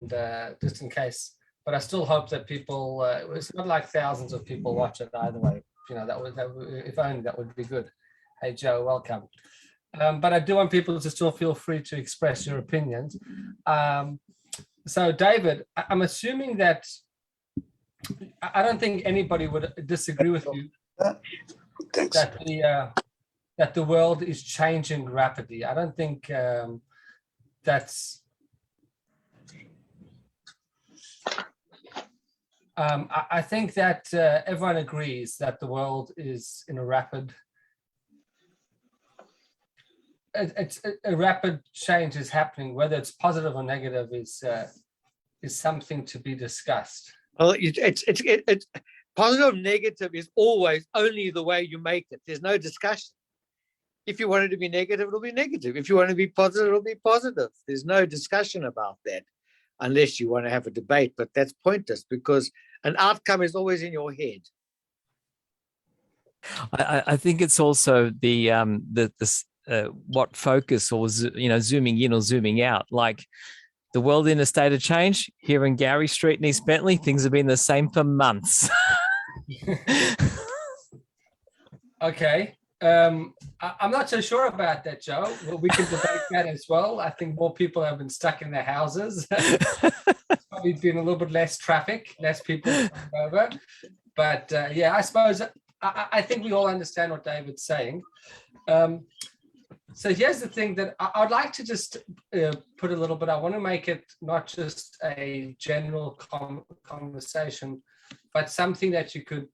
just in case. But I still hope that people, it's not like thousands of people watch it either way. You know, if only that would be good. Hey, Joe, welcome. But I do want people to still feel free to express your opinions. So, David, I'm assuming that I don't think anybody would disagree with you Thanks. that the world is changing rapidly. I don't think that's. I think that everyone agrees that the world is in a rapid. A rapid change is happening. Whether it's positive or negative is something to be discussed. Well, it's positive, negative is always only the way you make it. There's no discussion. If you want it to be negative, it'll be negative. If you want it to be positive, it'll be positive. There's no discussion about that unless you want to have a debate, but that's pointless because an outcome is always in your head. I think it's also the what focus or zooming in or zooming out. Like the world in a state of change here in Gowrie Street in East Bentley, things have been the same for months. Okay. I'm not so sure about that, Joe. Well, we can debate that as well. I think more people have been stuck in their houses. It's probably been a little bit less traffic, less people over. But yeah, I suppose I think we all understand what David's saying. So here's the thing that I'd like to just put a little bit. I want to make it not just a general conversation, but something that you could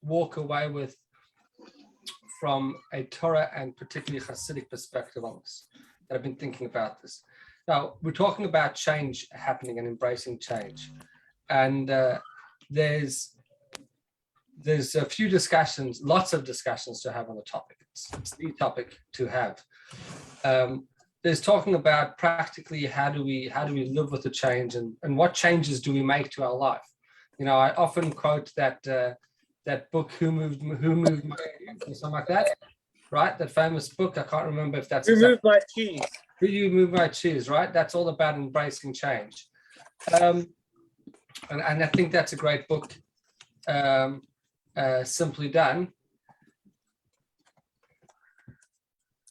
walk away with from a Torah and particularly Hasidic perspective on this. That I've been thinking about this. Now, we're talking about change happening and embracing change. And there's a few discussions, lots of discussions to have on the topic. It's the topic to have. There's talking about practically how do we live with the change and what changes do we make to our life. You know, I often quote that book, Who Moved My Cheese, or something like that, right? That famous book. I can't remember if that's Who Moved My Cheese. Who You Move My Cheese, right? That's all about embracing change. And I think that's a great book, simply done.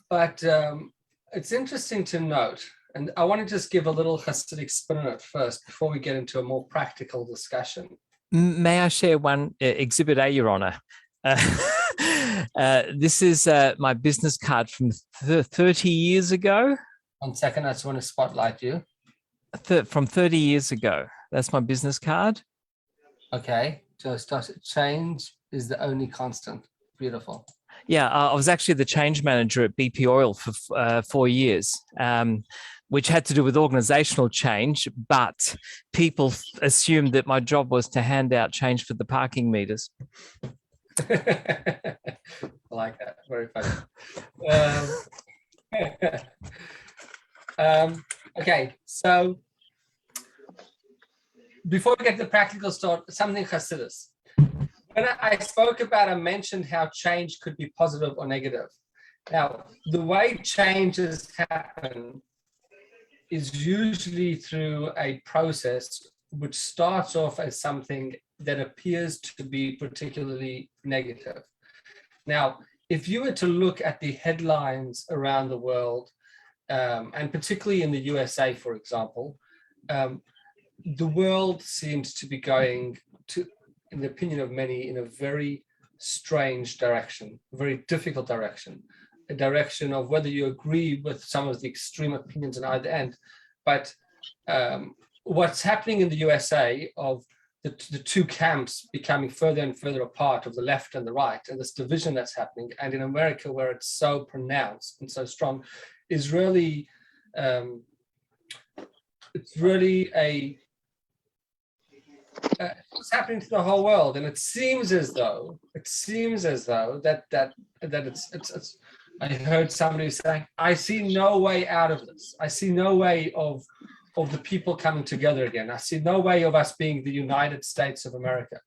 But it's interesting to note, and I want to just give a little Hasidic spin on it first before we get into a more practical discussion. May I share one exhibit A, Your Honor? This is my business card from 30 years ago. 1 second, I just want to spotlight you. From 30 years ago. That's my business card. Okay, so change is the only constant. Beautiful. Yeah, I was actually the change manager at BP Oil for 4 years, which had to do with organizational change, but people assumed that my job was to hand out change for the parking meters. I like that. Very funny. Okay, so before we get to the practical start, something Hasidus. When I spoke about, I mentioned how change could be positive or negative. Now, the way changes happen is usually through a process which starts off as something that appears to be particularly negative. Now, if you were to look at the headlines around the world, and particularly in the USA, for example, the world seems to be going to, in the opinion of many, in a very strange direction, a very difficult direction, a direction of whether you agree with some of the extreme opinions on either end. But what's happening in the USA of the two camps becoming further and further apart of the left and the right, and this division that's happening, and in America where it's so pronounced and so strong, is really, it's really it's happening to the whole world, and it seems as though that it's. I heard somebody saying, "I see no way out of this. I see no way of the people coming together again. I see no way of us being the United States of America."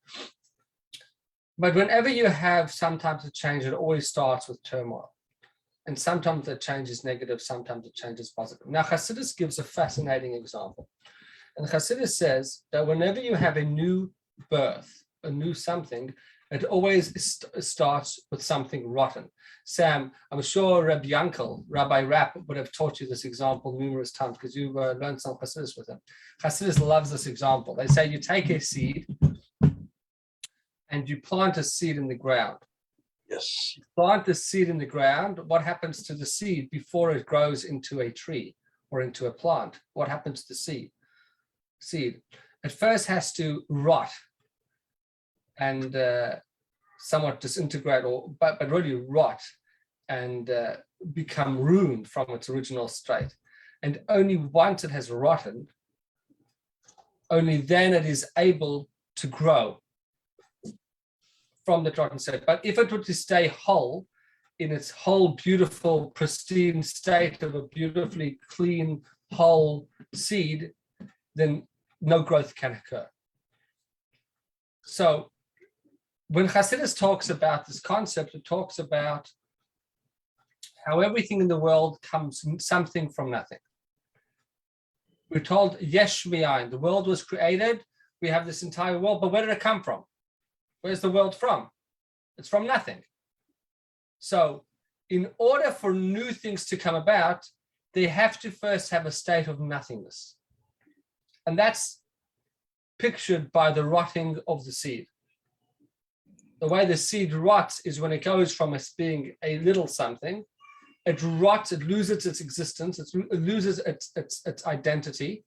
But whenever you have sometimes a change, it always starts with turmoil, and sometimes the change is negative, sometimes the change is positive. Now, Hasidus gives a fascinating example. And Hasidus says that whenever you have a new birth, a new something, it always starts with something rotten. Sam, I'm sure Rabbi Yankel, Rabbi Rapp, would have taught you this example numerous times because you've learned some Hasidus with him. Hasidus loves this example. They say you take a seed and you plant a seed in the ground. Yes. Plant the seed in the ground. What happens to the seed before it grows into a tree or into a plant? What happens to the seed? It first has to rot and somewhat disintegrate, but really rot and become ruined from its original state. And only once it has rotten, only then it is able to grow from the rotten state. But if it were to stay whole, in its whole beautiful, pristine state of a beautifully clean, whole seed, then no growth can occur. So when Hasidus talks about this concept, it talks about how everything in the world comes something from nothing. We're told, yesh mi'ayin, the world was created, we have this entire world, but where did it come from? Where's the world from? It's from nothing. So in order for new things to come about, they have to first have a state of nothingness. And that's pictured by the rotting of the seed. The way the seed rots is when it goes from us being a little something, it rots, it loses its existence, it loses its identity.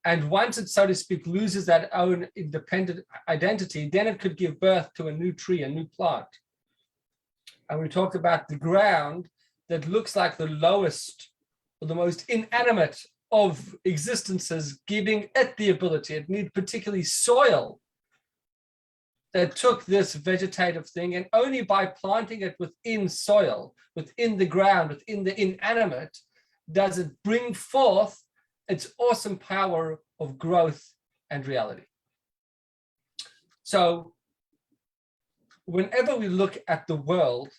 And once it, so to speak, loses that own independent identity, then it could give birth to a new tree, a new plant. And we talked about the ground that looks like the lowest or the most inanimate of existences, giving it the ability. It needs particularly soil that took this vegetative thing, and only by planting it within soil, within the ground, within the inanimate, does it bring forth its awesome power of growth and reality. So whenever we look at the world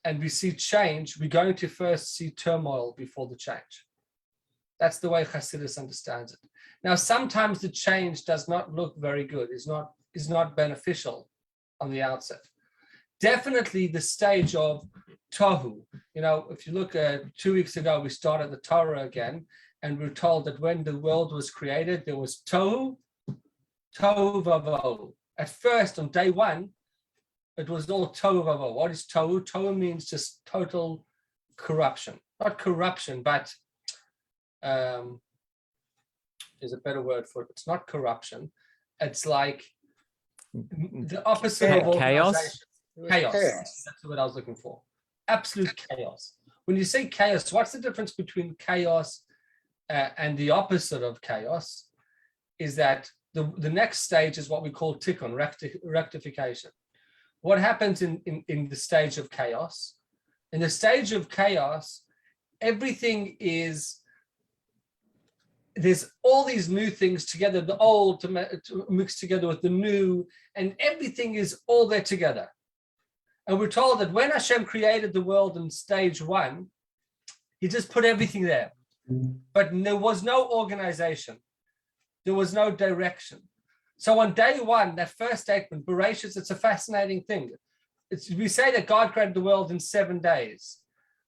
and we see change, we're going to first see turmoil before the change. That's the way Hasidus understands it. Now, sometimes the change does not look very good, is not beneficial on the outset. Definitely the stage of tohu. If you look at 2 weeks ago, we started the Torah again, and we're told that when the world was created, there was tohu vavohu. At first, on day one, it was all tohu vavohu. What is tohu? Tohu means just total corruption. Not corruption, but there's a better word for it. It's not corruption. It's like the opposite of chaos. Chaos. That's what I was looking for. Absolute chaos. When you say chaos, what's the difference between chaos and the opposite of chaos? Is that the next stage is what we call tikkun, rectification. What happens in the stage of chaos? In the stage of chaos, everything is, there's all these new things together, the old to mix together with the new, and everything is all there together. And we're told that when Hashem created the world in stage one, he just put everything there. But there was no organization. There was no direction. So on day one, that first statement, Bereshit, it's a fascinating thing. We say that God created the world in 7 days.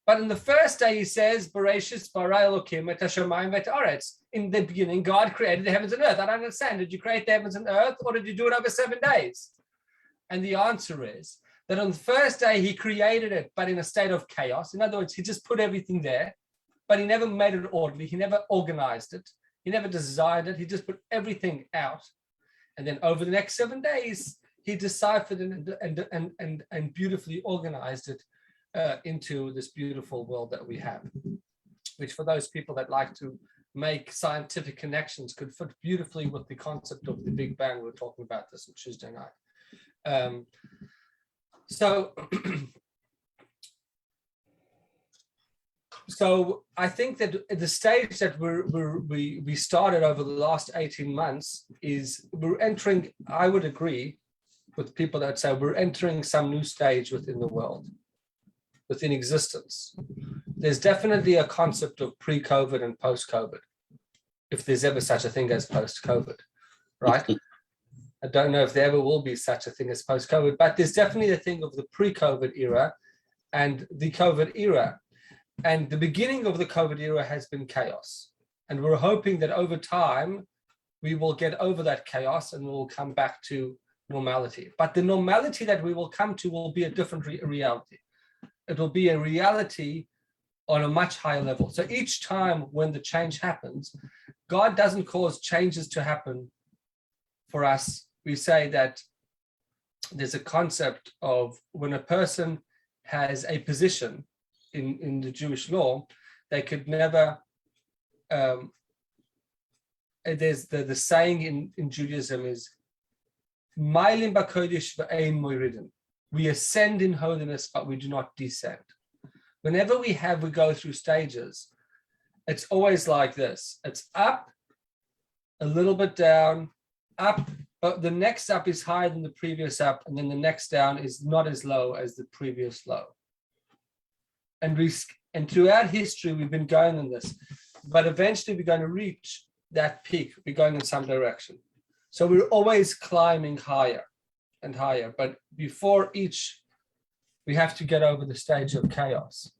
But in the first day, he says, Bereshit bara Elokim et hashamayim v'et haaretz. In the beginning, God created the heavens and earth. I don't understand. Did you create the heavens and earth, or did you do it over 7 days? And the answer is that on the first day, he created it, but in a state of chaos. In other words, he just put everything there, but he never made it orderly. He never organized it. He never designed it. He just put everything out. And then over the next 7 days, he deciphered and beautifully organized it into this beautiful world that we have, which for those people that like to make scientific connections could fit beautifully with the concept of the Big Bang. We were talking about this on Tuesday night. So I think that the stage that we started over the last 18 months is we're entering, I would agree with people that say we're entering some new stage within the world, within existence. There's definitely a concept of pre-COVID and post-COVID. if there's ever such a thing as post-COVID, right? I don't know if there ever will be such a thing as post-COVID, but there's definitely a thing of the pre-COVID era and the COVID era. And the beginning of the COVID era has been chaos. And we're hoping that over time, we will get over that chaos and we'll come back to normality. But the normality that we will come to will be a different reality. It will be a reality on a much higher level. So each time when the change happens, God doesn't cause changes to happen for us. We say that there's a concept of when a person has a position in the Jewish law, they could never, there's the saying in Judaism is, "Mailim b'kodesh v'ein moiridim." We ascend in holiness, but we do not descend. Whenever we go through stages, it's always like this. It's up, a little bit down, up, but the next up is higher than the previous up, and then the next down is not as low as the previous low. And throughout history, we've been going in this, but eventually we're going to reach that peak. We're going in some direction. So we're always climbing higher and higher, but before each, we have to get over the stage of chaos.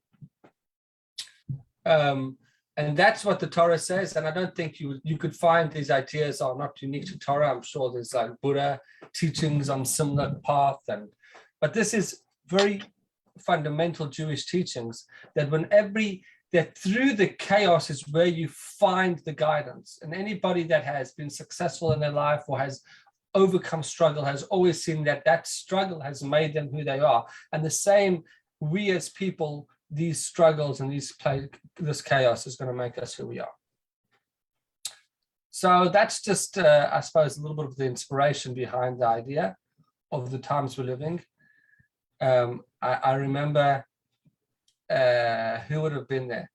And that's what the Torah says. And I don't think you could find these ideas are not unique to Torah. I'm sure there's like Buddha teachings on similar path. But this is very fundamental Jewish teachings that that through the chaos is where you find the guidance. And anybody that has been successful in their life or has overcome struggle has always seen that struggle has made them who they are. And the same, we as people, these struggles and this chaos is going to make us who we are. So that's just, I suppose, a little bit of the inspiration behind the idea of the times we're living. I remember, who would have been there?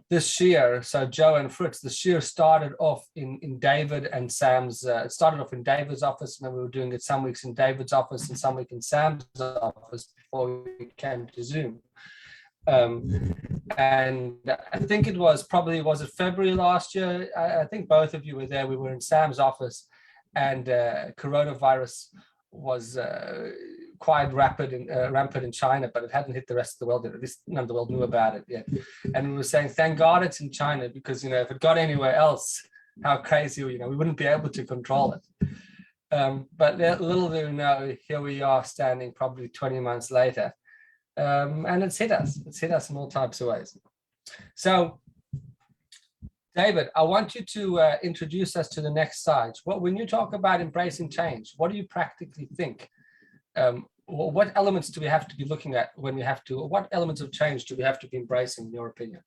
This year, so Joe and Fritz, this year started off in David and Sam's, it started off in David's office, and then we were doing it some weeks in David's office and some week in Sam's office before we came to Zoom. And I think it was February last year? I think both of you were there. We were in Sam's office, and coronavirus was quite rampant in China, but it hadn't hit the rest of the world yet. At least none of the world knew about it yet. And we were saying, thank God it's in China, because if it got anywhere else, how crazy, we wouldn't be able to control it. But little do we know, here we are standing probably 20 months later. And it's hit us in all types of ways. So, David, I want you to introduce us to the next stage. When you talk about embracing change, what do you practically think? What elements do we have to be looking at when we have to, or what elements of change do we have to be embracing, in your opinion?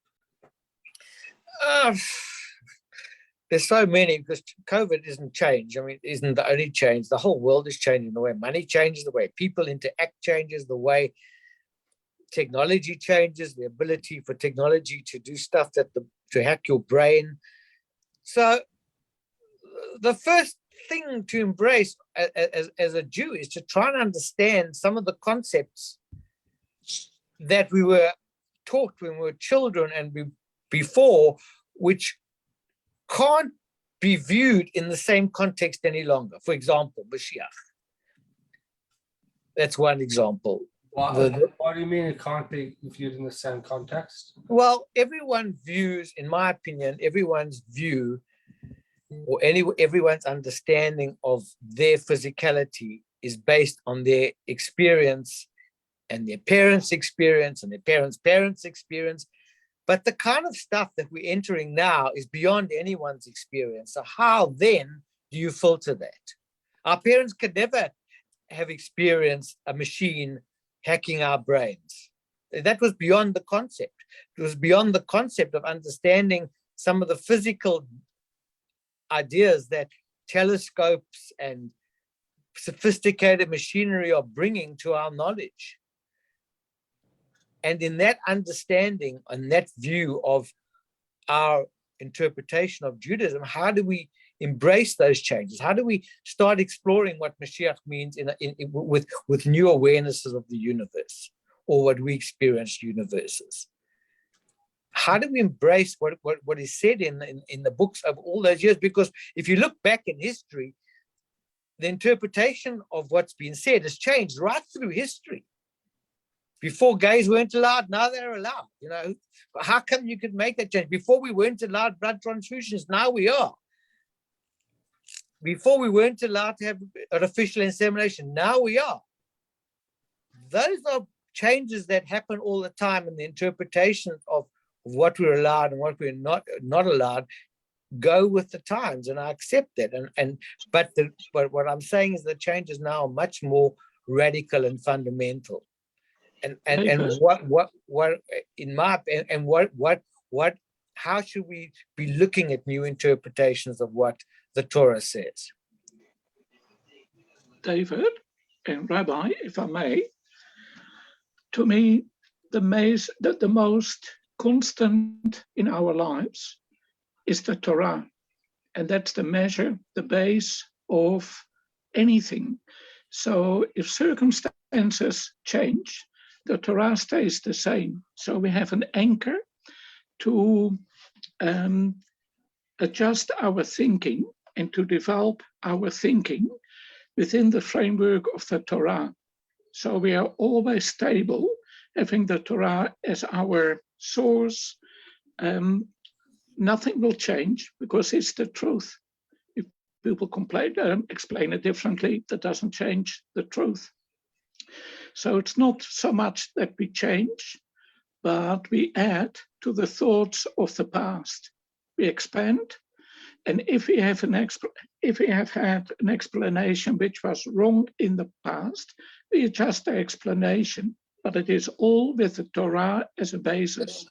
There's so many, because COVID isn't change. I mean, it isn't the only change. The whole world is changing. The way money changes, the way people interact changes, the way technology changes, the ability for technology to do stuff to hack your brain. So the first thing to embrace as a Jew is to try and understand some of the concepts that we were taught when we were children and before, which can't be viewed in the same context any longer. For example, Mashiach. That's one example. What do you mean it can't be viewed in the same context? Well, everyone views, in my opinion, everyone's view or everyone's understanding of their physicality is based on their experience and their parents' experience and their parents' parents' experience. But the kind of stuff that we're entering now is beyond anyone's experience. So how then do you filter that? Our parents could never have experienced a machine hacking our brains. That was beyond the concept. It was beyond the concept of understanding some of the physical ideas that telescopes and sophisticated machinery are bringing to our knowledge. And in that understanding and that view of our interpretation of Judaism, how do we embrace those changes? How do we start exploring what Mashiach means with new awarenesses of the universe, or what we experience universes? how do we embrace what is said in the books of all those years? Because if you look back in history, the interpretation of what's been said has changed right through history. Before, gays weren't allowed, now they're allowed. You know, how come you could make that change? Before, we weren't allowed blood transfusions, now we are. Before, we weren't allowed to have artificial insemination, now we are. Those are changes that happen all the time, and the interpretation of what we're allowed and what we're not allowed go with the times, and I accept that. But what I'm saying is the changes now are much more radical and fundamental. And what in my and what how should we be looking at new interpretations of what the Torah says? David and Rabbi, if I may, to me, the most constant in our lives is the Torah, and that's the measure, the base of anything. So if circumstances change, the Torah stays the same. So we have an anchor to adjust our thinking and to develop our thinking within the framework of the Torah. So we are always stable, having the Torah as our source. Nothing will change because it's the truth. If people explain it differently, that doesn't change the truth. So it's not so much that we change, but we add to the thoughts of the past. We expand, and if we have had an explanation which was wrong in the past, we adjust the explanation. But it is all with the Torah as a basis,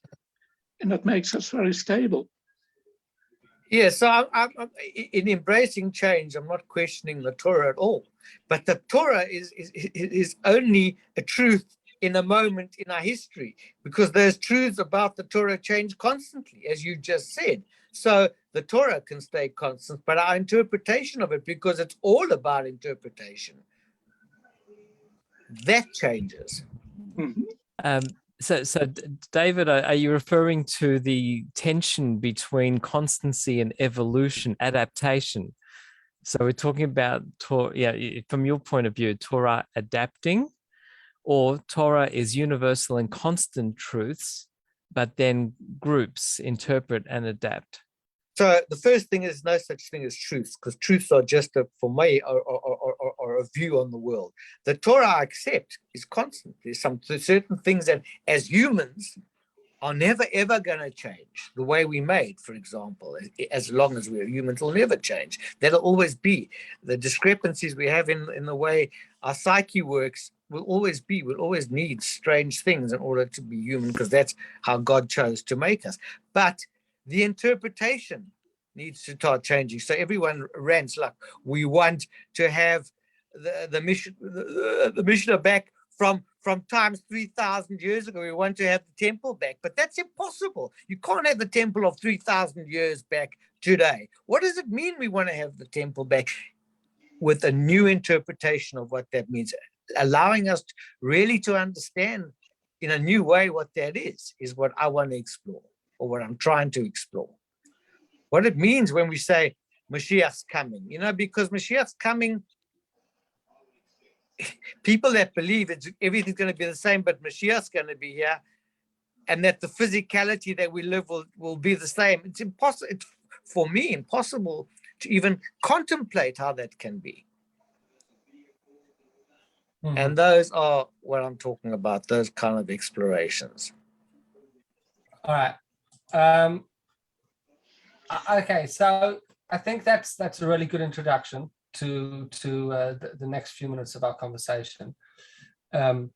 and that makes us very stable. Yeah, so I'm in embracing change, I'm not questioning the Torah at all. But the Torah is only a truth in a moment in our history, because those truths about the Torah change constantly, as you just said. So the Torah can stay constant, but our interpretation of it, because it's all about interpretation, that changes. Mm-hmm. So David, are you referring to the tension between constancy and evolution, adaptation? So we're talking about from your point of view, Torah adapting, or Torah is universal and constant truths, but then groups interpret and adapt. So the first thing is no such thing as truths, because truths are just for me or a view on the world. The Torah I accept is constant. There's some certain things that as humans are never ever going to change. The way we made, for example, as long as we're humans, will never change. That'll always be. The discrepancies we have in the way our psyche works will always be. We'll always need strange things in order to be human, because that's how God chose to make us. But the interpretation needs to start changing. So everyone rants like, we want to have the Mishnah back from times 3,000 years ago. We want to have the temple back, but that's impossible. You can't have the temple of 3,000 years back today. What does it mean we want to have the temple back? With a new interpretation of what that means, allowing us really to understand in a new way what that is what I want to explore, or what I'm trying to explore. What it means when we say Mashiach's coming, because Mashiach's coming, people that believe everything's going to be the same, but Mashiach's going to be here, and that the physicality that we live will be the same. It's impossible. It's, for me, impossible to even contemplate how that can be. Mm-hmm. And those are what I'm talking about, those kind of explorations. All right. Okay, so I think that's a really good introduction to the next few minutes of our conversation. So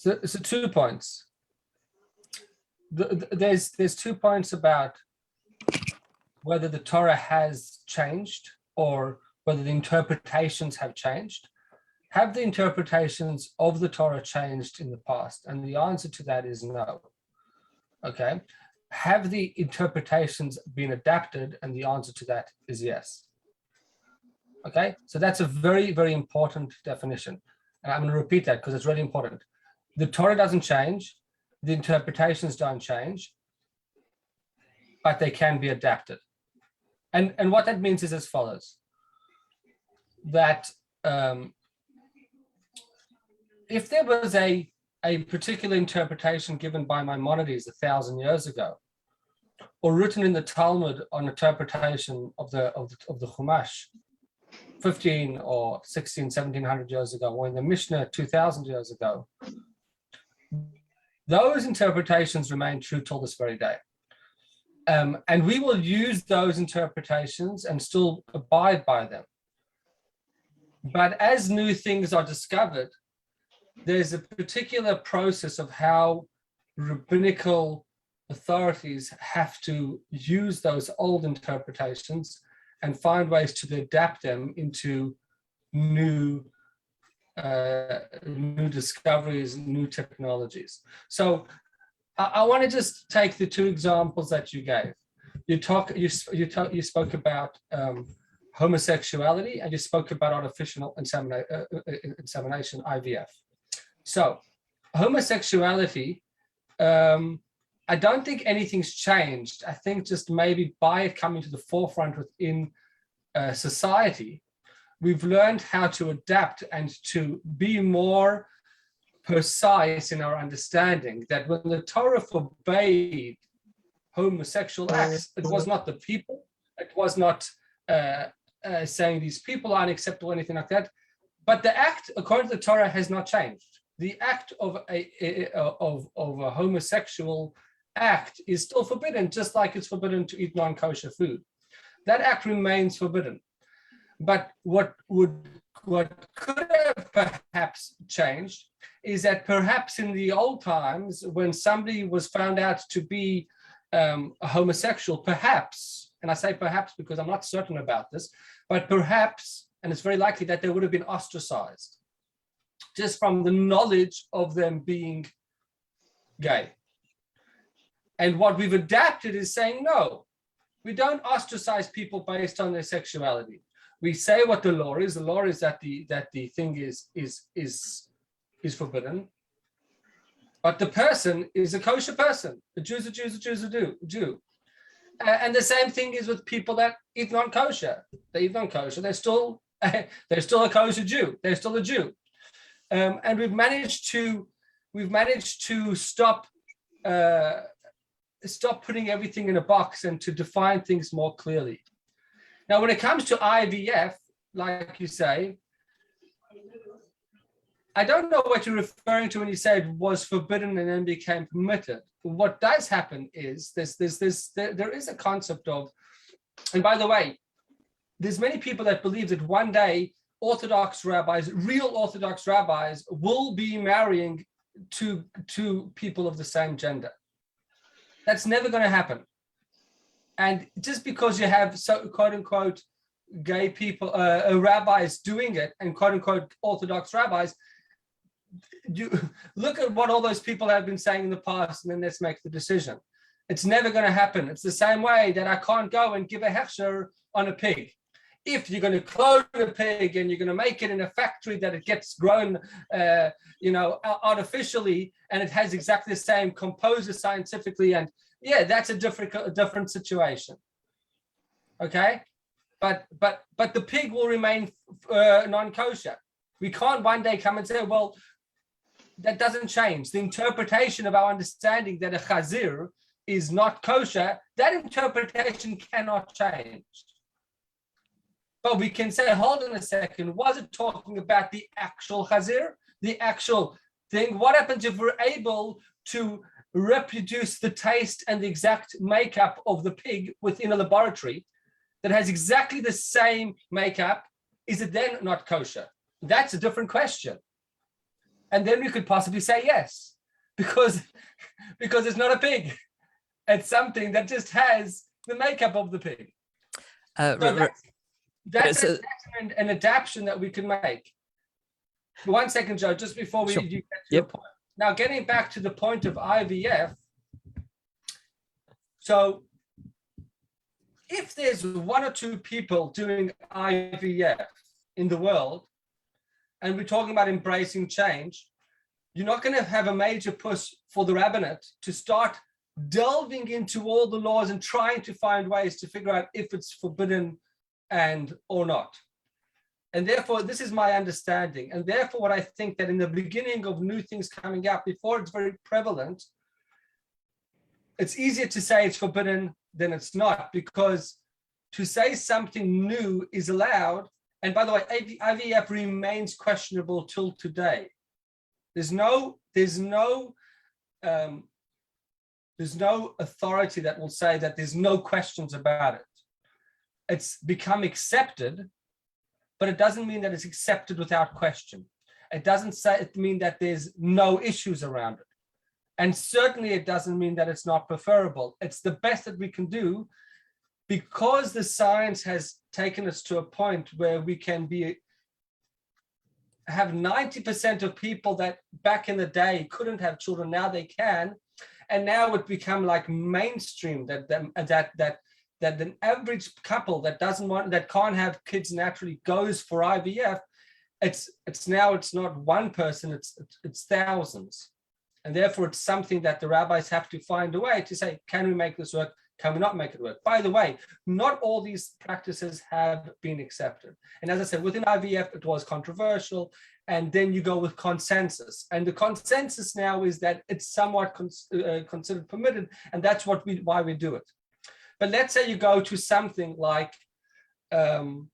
2 points. There's 2 points about whether the Torah has changed or whether the interpretations have changed. Have the interpretations of the Torah changed in the past? And the answer to that is no. Okay. Have the interpretations been adapted? And the answer to that is yes. Okay. So that's a very, very important definition. And I'm going to repeat that because it's really important. The Torah doesn't change. the interpretations don't change, but they can be adapted. And what that means is as follows, that if there was a particular interpretation given by Maimonides 1,000 years ago, or written in the Talmud on interpretation of the Chumash 15 or 16, 1700 years ago, or in the Mishnah 2,000 years ago, those interpretations remain true till this very day. And we will use those interpretations and still abide by them. But as new things are discovered, there's a particular process of how rabbinical authorities have to use those old interpretations and find ways to adapt them into new discoveries, new technologies. So I want to just take the two examples that you gave. You spoke about homosexuality, and you spoke about artificial insemination, IVF. So homosexuality, I don't think anything's changed. I think just maybe by it coming to the forefront within society, we've learned how to adapt and to be more precise in our understanding that when the Torah forbade homosexual acts, it was not the people, it was not saying these people are unacceptable or anything like that, but the act, according to the Torah, has not changed. The act of a homosexual act is still forbidden, just like it's forbidden to eat non-kosher food. That act remains forbidden. But what could have perhaps changed is that perhaps in the old times, when somebody was found out to be a homosexual, perhaps, and I say perhaps because I'm not certain about this, but perhaps, and it's very likely that they would have been ostracized just from the knowledge of them being gay. And what we've adapted is saying, no, we don't ostracize people based on their sexuality. We say what the law is. The law is that the thing is forbidden, but the person is a kosher person. The Jew is a Jew is a Jew is a Jew. And the same thing is with people that eat non-kosher. They eat non-kosher. They're still a kosher Jew. They're still a Jew. And we've managed to stop putting everything in a box and to define things more clearly. Now, when it comes to IVF, like you say, I don't know what you're referring to when you say it was forbidden and then became permitted. What does happen is there is a concept of, and by the way, there's many people that believe that one day Orthodox rabbis, real Orthodox rabbis, will be marrying to people of the same gender. That's never going to happen. And just because you have quote unquote gay people, rabbis doing it, and quote unquote Orthodox rabbis, you look at what all those people have been saying in the past, and then let's make the decision. It's never going to happen. It's the same way that I can't go and give a hechsher on a pig. If you're going to clone a pig and you're going to make it in a factory that it gets grown, artificially, and it has exactly the same composer scientifically, and yeah, that's a different situation. Okay, but the pig will remain non-kosher. We can't one day come and say, well, that doesn't change. The interpretation of our understanding that a chazir is not kosher, that interpretation cannot change. But we can say, hold on a second, was it talking about the actual chazir, the actual thing? What happens if we're able to reproduce the taste and the exact makeup of the pig within a laboratory that has exactly the same makeup? Is it then not kosher? That's a different question. And then we could possibly say yes, because it's not a pig. It's something that just has the makeup of the pig. That's an adaptation that we can make. 1 second, Joe, just before we get to your point. Now, getting back to the point of IVF. So if there's 1 or 2 people doing IVF in the world, and we're talking about embracing change, you're not going to have a major push for the rabbinate to start delving into all the laws and trying to find ways to figure out if it's forbidden and or not. And therefore, this is my understanding. And therefore, what I think that in the beginning of new things coming out, before it's very prevalent, it's easier to say it's forbidden than it's not, because to say something new is allowed. And by the way, IVF remains questionable till today. There's no authority that will say that there's no questions about it. It's become accepted, but it doesn't mean that it's accepted without question. It doesn't mean that there's no issues around it. And certainly it doesn't mean that it's not preferable. It's the best that we can do, because the science has taken us to a point where we can have 90% of people that back in the day couldn't have children, now they can. And now it become like mainstream that an average couple that can't have kids naturally goes for IVF. It's not one person, it's thousands. And therefore it's something that the rabbis have to find a way to say, can we make this work? Can we not make it work? By the way, not all these practices have been accepted. And as I said, within IVF, it was controversial. And then you go with consensus. And the consensus now is that it's somewhat considered permitted. And that's why we do it. But let's say you go to something like surrogacy.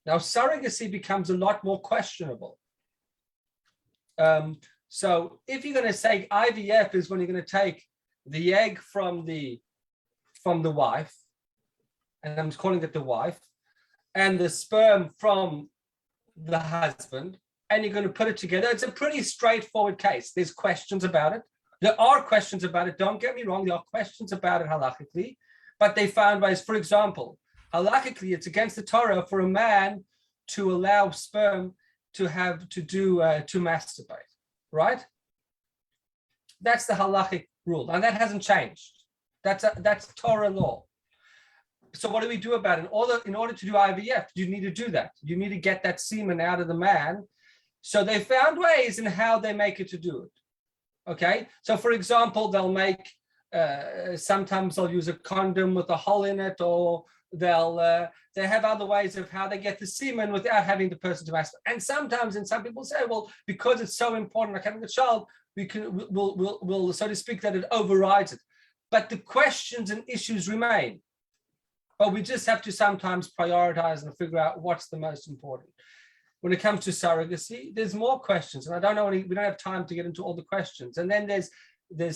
Now, surrogacy becomes a lot more questionable. So if you're going to say IVF is when you're going to take the egg from the wife, and I'm calling it the wife, and the sperm from the husband, and you're going to put it together, it's a pretty straightforward case. There's questions about it. There are questions about it. Don't get me wrong. There are questions about it halachically, but they found ways. For example, halachically, it's against the Torah for a man to allow sperm to masturbate. Right? That's the halachic rule, and that hasn't changed. That's Torah law. So what do we do about it? In order to do IVF, you need to do that. You need to get that semen out of the man. So they found ways in how they make it to do it. Okay. So for example, they'll make sometimes they'll use a condom with a hole in it, or they have other ways of how they get the semen without having the person to masturbate. And sometimes, and some people say, well, because it's so important, like having a child, we'll so to speak, that it overrides it. But the questions and issues remain. But we just have to sometimes prioritize and figure out what's the most important. When it comes to surrogacy, there's more questions, and we don't have time to get into all the questions. And then there's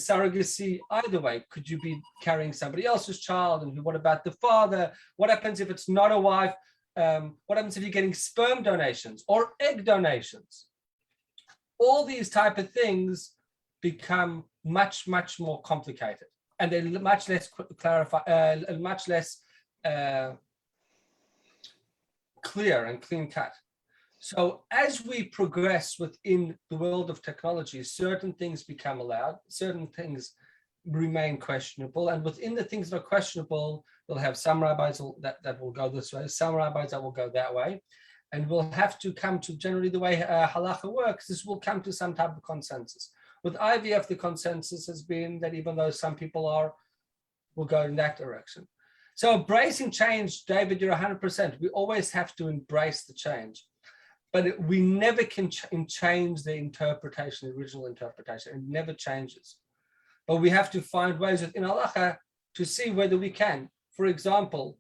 surrogacy either way. Could you be carrying somebody else's child? And what about the father? What happens if it's not a wife? What happens if you're getting sperm donations or egg donations? All these type of things become much, much more complicated, and they're much less clear and clean cut. So as we progress within the world of technology, certain things become allowed, certain things remain questionable. And within the things that are questionable, we'll have some rabbis that will go this way, some rabbis that will go that way. And we'll have to come to generally the way halacha works, is we'll come to some type of consensus. With IVF, the consensus has been that even though some people will go in that direction. So embracing change, David, you're 100%. We always have to embrace the change. But we never can change the interpretation, the original interpretation. It never changes. But we have to find ways within halacha to see whether we can. For example,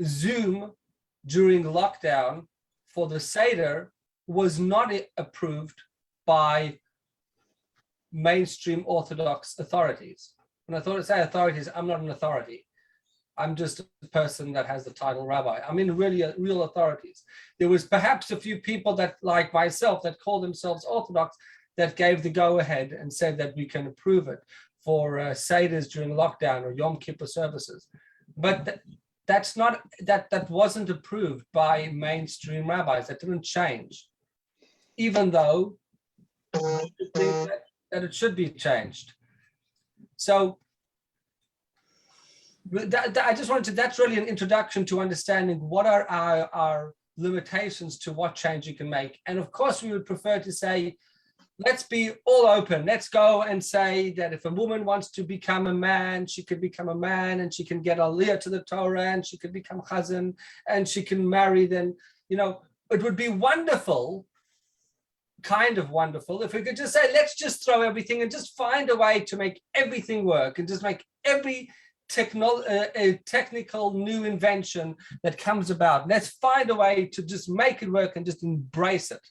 Zoom during lockdown for the Seder was not approved by mainstream Orthodox authorities. When I thought to say authorities, I'm not an authority. I'm just a person that has the title rabbi. I mean, really, real authorities. There was perhaps a few people that, like myself, that call themselves Orthodox, that gave the go-ahead and said that we can approve it for Seders during lockdown or Yom Kippur services. But that wasn't approved by mainstream rabbis. That didn't change, even though I think that it should be changed. So I just wanted to, that's really an introduction to understanding what are limitations to what change you can make. And of course, we would prefer to say, let's be all open. Let's go and say that if a woman wants to become a man, she could become a man, and she can get aliyah to the Torah, and she could become chazan, and she can marry. Then, you know, it would be wonderful, kind of wonderful, if we could just say, let's just throw everything and just find a way to make everything work, and just make every technical new invention that comes about. Let's find a way to just make it work and just embrace it.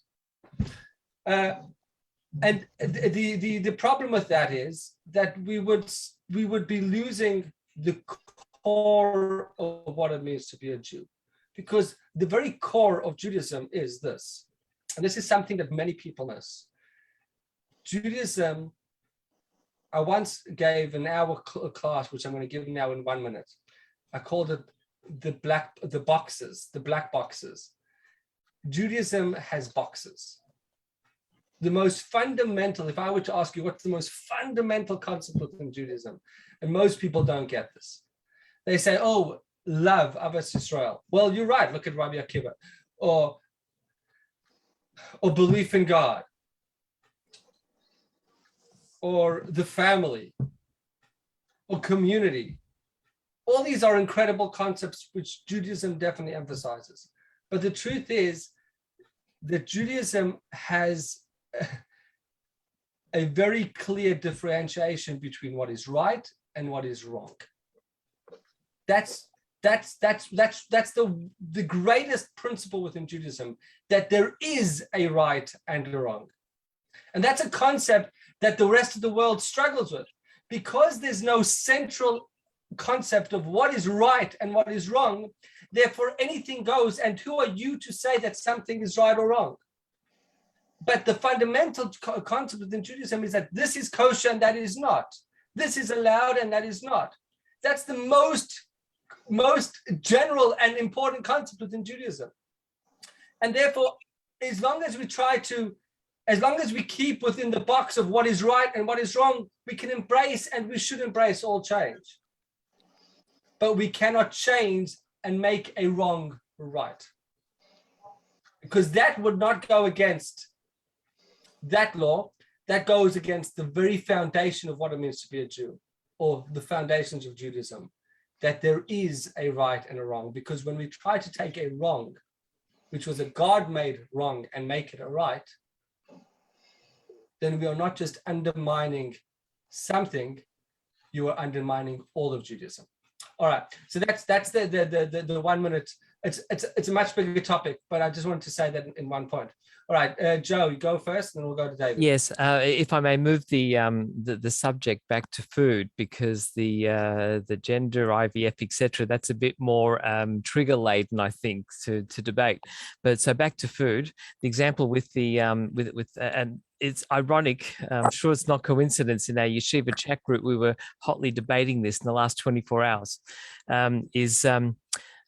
And the problem with that is that we would be losing the core of what it means to be a Jew, because the very core of Judaism is this, and this is something that many people miss. Judaism, I once gave an hour class, which I'm going to give now in 1 minute. I called it the black boxes. Judaism has boxes. The most fundamental, if I were to ask you what's the most fundamental concept within Judaism, and most people don't get this. They say, oh, love, Avas Yisrael. Well, you're right, look at Rabbi Akiva. Or belief in God. Or the family. Or community. All these are incredible concepts which Judaism definitely emphasizes. But the truth is that Judaism has a very clear differentiation between what is right and what is wrong. That's the greatest principle within Judaism, that there is a right and a wrong. And that's a concept that the rest of the world struggles with, because there's no central concept of what is right and what is wrong. Therefore, anything goes, and who are you to say that something is right or wrong? But the fundamental concept within Judaism is that this is kosher and that is not. This is allowed and that is not. That's the most general and important concept within Judaism. And therefore, as long as we keep within the box of what is right and what is wrong, we can embrace, and we should embrace, all change. But we cannot change and make a wrong right, because that would not go against that law. That goes against the very foundation of what it means to be a Jew, or the foundations of Judaism, that there is a right and a wrong. Because when we try to take a wrong, which was a God-made wrong, and make it a right, then we are not just undermining something, you are undermining all of Judaism. All right, so that's the 1 minute. It's a much bigger topic, but I just wanted to say that in one point. All right, Joe, you go first, and then we'll go to David. Yes, if I may move the subject back to food, because the gender, IVF, etc., that's a bit more trigger laden, I think, to debate. But so back to food, the example with the and it's ironic. I'm sure it's not coincidence. In our yeshiva chat group, we were hotly debating this in the last 24 hours.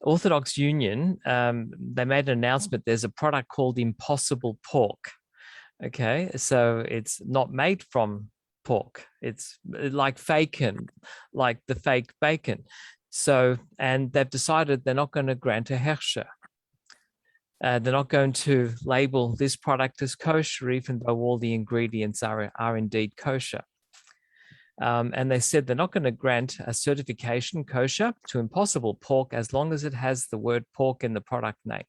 Orthodox Union, they made an announcement. There's a product called Impossible Pork. Okay, so it's not made from pork. It's like bacon, like the fake bacon. So, and they've decided they're not going to grant a hechsher. They're not going to label this product as kosher, even though all the ingredients are indeed kosher. And they said they're not going to grant a certification kosher to Impossible Pork as long as it has the word pork in the product name.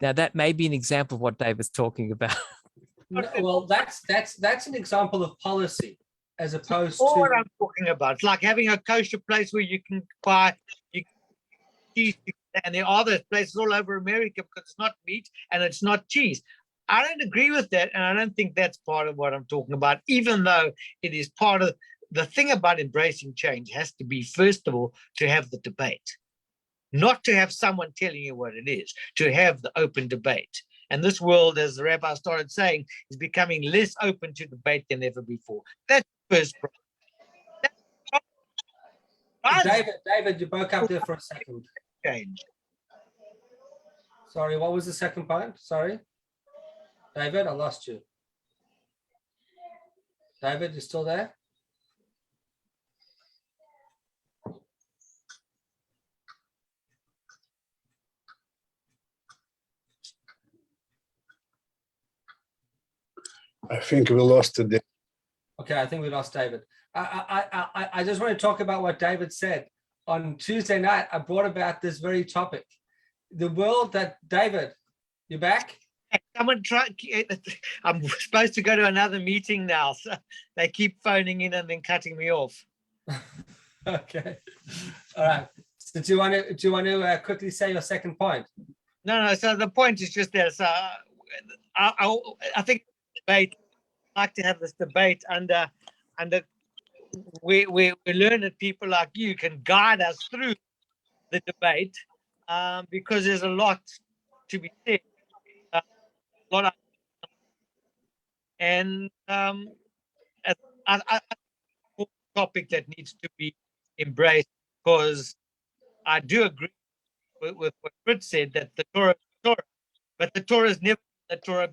Now, that may be an example of what David's talking about. Well, that's an example of policy, as opposed to what I'm talking about. It's like having a kosher place where you can buy cheese, and there are other places all over America because it's not meat and it's not cheese. I don't agree with that, and I don't think that's part of what I'm talking about, even though it is part of the thing about embracing change. Has to be, first of all, to have the debate, not to have someone telling you what it is, to have the open debate. And this world, as the rabbi started saying, is becoming less open to debate than ever before. That's the first problem. David, you broke up there for a second. Change. Sorry, what was the second point? Sorry. David, I lost you. David, you still there? I think we lost today. Okay, I think we lost David. I just want to talk about what David said. On Tuesday night, I brought about this very topic. The world that, David, you back? Someone try. I'm supposed to go to another meeting now, so they keep phoning in and then cutting me off. Okay. All right. So do you want to quickly say your second point? No. So the point is just this. I think debate. I'd like to have this debate under we learned people like you can guide us through the debate because there's a lot to be said. And I topic that needs to be embraced, because I do agree with what Fritz said, that the Torah is the Torah, but the Torah is never the Torah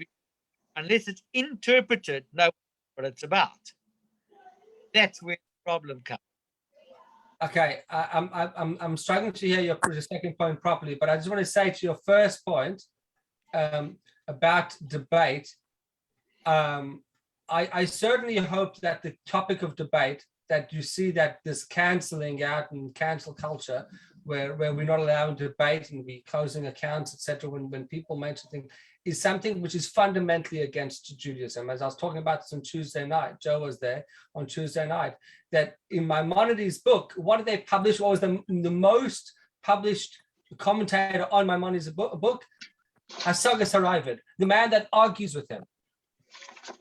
unless it's interpreted. Know what it's about. That's where the problem comes. Okay, I'm struggling to hear your second point properly, but I just want to say to your first point about debate. I certainly hope that the topic of debate, that you see that this canceling out and cancel culture, where we're not allowing debate and we closing accounts, etc., when people mention things, is something which is fundamentally against Judaism. As I was talking about this on Tuesday night, Joe was there on Tuesday night, that in Maimonides' book, what did they publish? What was the most published commentator on Maimonides' book? Hasagas Haravid, the man that argues with him.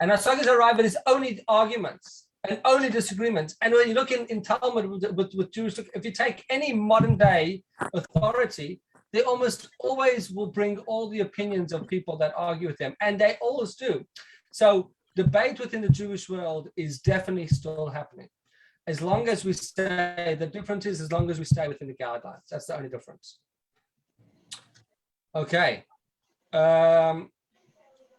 And Hasagas Haravid is only arguments and only disagreements. And when you look in Talmud with Jewish, if you take any modern day authority, they almost always will bring all the opinions of people that argue with them, and they always do. So debate within the Jewish world is definitely still happening. As long as we stay, the difference is as long as we stay within the guidelines. That's the only difference. Okay.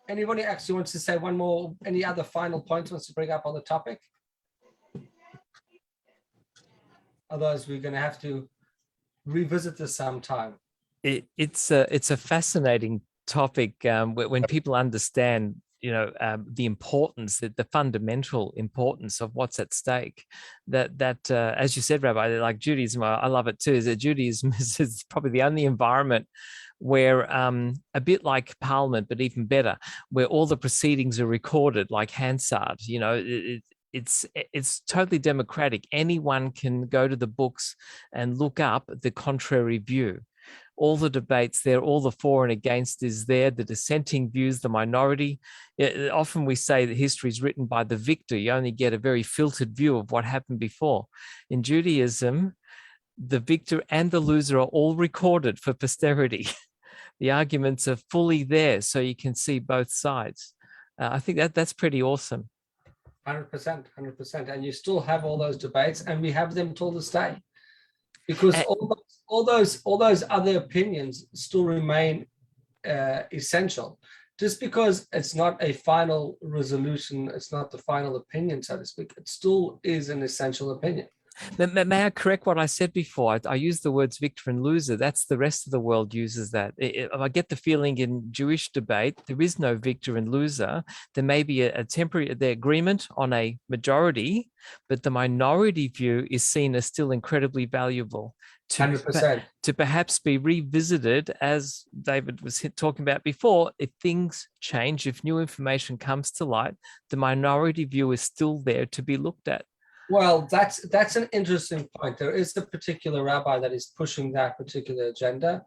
Anybody actually wants to say one more, any other final points wants to bring up on the topic? Otherwise, we're going to have to revisit this sometime. It's a fascinating topic when people understand, the importance, the fundamental importance of what's at stake. That as you said, Rabbi, like Judaism, I love it too. Is that Judaism is probably the only environment where a bit like Parliament, but even better, where all the proceedings are recorded, like Hansard. It's totally democratic. Anyone can go to the books and look up the contrary view. All the debates there, all the for and against is there, the dissenting views, the minority. Often we say that history is written by the victor. You only get a very filtered view of what happened before. In Judaism, the victor and the loser are all recorded for posterity. The arguments are fully there, so you can see both sides. I think that's pretty awesome. 100%, and you still have all those debates, and we have them till this day, because all those other opinions still remain essential. Just because it's not a final resolution, it's not the final opinion, so to speak, it still is an essential opinion. May I correct what I said before? I used the words victor and loser. That's the rest of the world uses that. I get the feeling in Jewish debate, there is no victor and loser. There may be a temporary agreement on a majority, but the minority view is seen as still incredibly valuable. 100%. To perhaps be revisited, as David was talking about before, if things change, if new information comes to light, the minority view is still there to be looked at. Well, that's an interesting point. There is a particular rabbi that is pushing that particular agenda.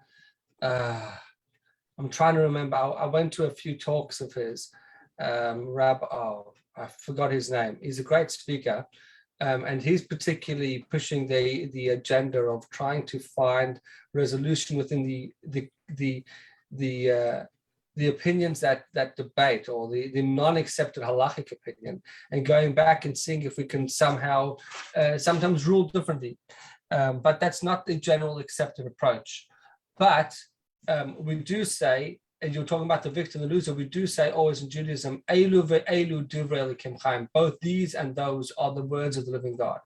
I'm trying to remember. I went to a few talks of his. Rabbi, I forgot his name. He's a great speaker, and he's particularly pushing the agenda of trying to find resolution within the opinions that debate, or the non-accepted halachic opinion, and going back and seeing if we can somehow sometimes rule differently. But that's not the general accepted approach. But we do say, and you're talking about the victor and the loser, we do say always in Judaism, Elu ve'elu divrei Elokim chaim, both these and those are the words of the living God.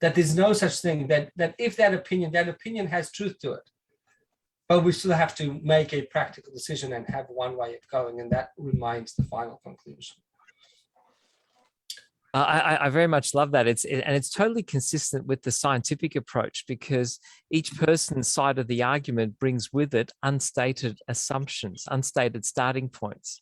That there's no such thing, that if that opinion has truth to it, but we still have to make a practical decision and have one way of going, and that remains the final conclusion. I very much love that. And it's totally consistent with the scientific approach, because each person's side of the argument brings with it unstated assumptions, unstated starting points.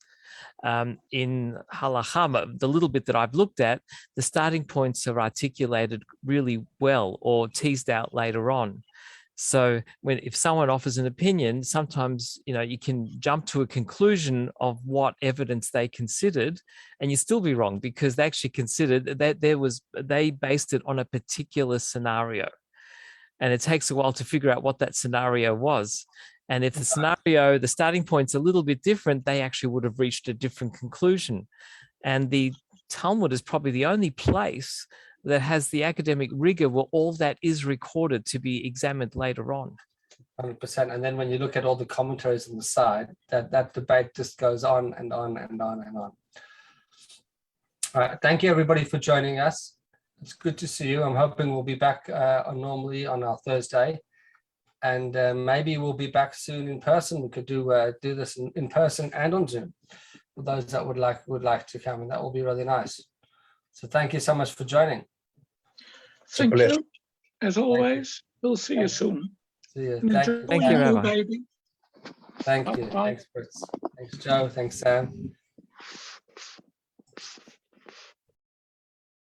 In Halakha, the little bit that I've looked at, the starting points are articulated really well or teased out later on. So if someone offers an opinion, sometimes, you can jump to a conclusion of what evidence they considered, and you still be wrong, because they actually considered that they based it on a particular scenario. And it takes a while to figure out what that scenario was. And if the starting point's a little bit different, they actually would have reached a different conclusion. And the Talmud is probably the only place that has the academic rigor where all that is recorded to be examined later on. 100%. And then when you look at all the commentaries on the side, that debate just goes on and on and on and on. All right. Thank you, everybody, for joining us. It's good to see you. I'm hoping we'll be back normally on our Thursday. And maybe we'll be back soon in person. We could do this in person and on Zoom for those that would like to come, and that will be really nice. So thank you so much for joining. Thank you. As always, we'll see you soon. See you. Enjoy Thank you, your Rabbi. baby. Thank you. Bye-bye. Thanks, Fritz. Thanks, Joe. Thanks, Sam.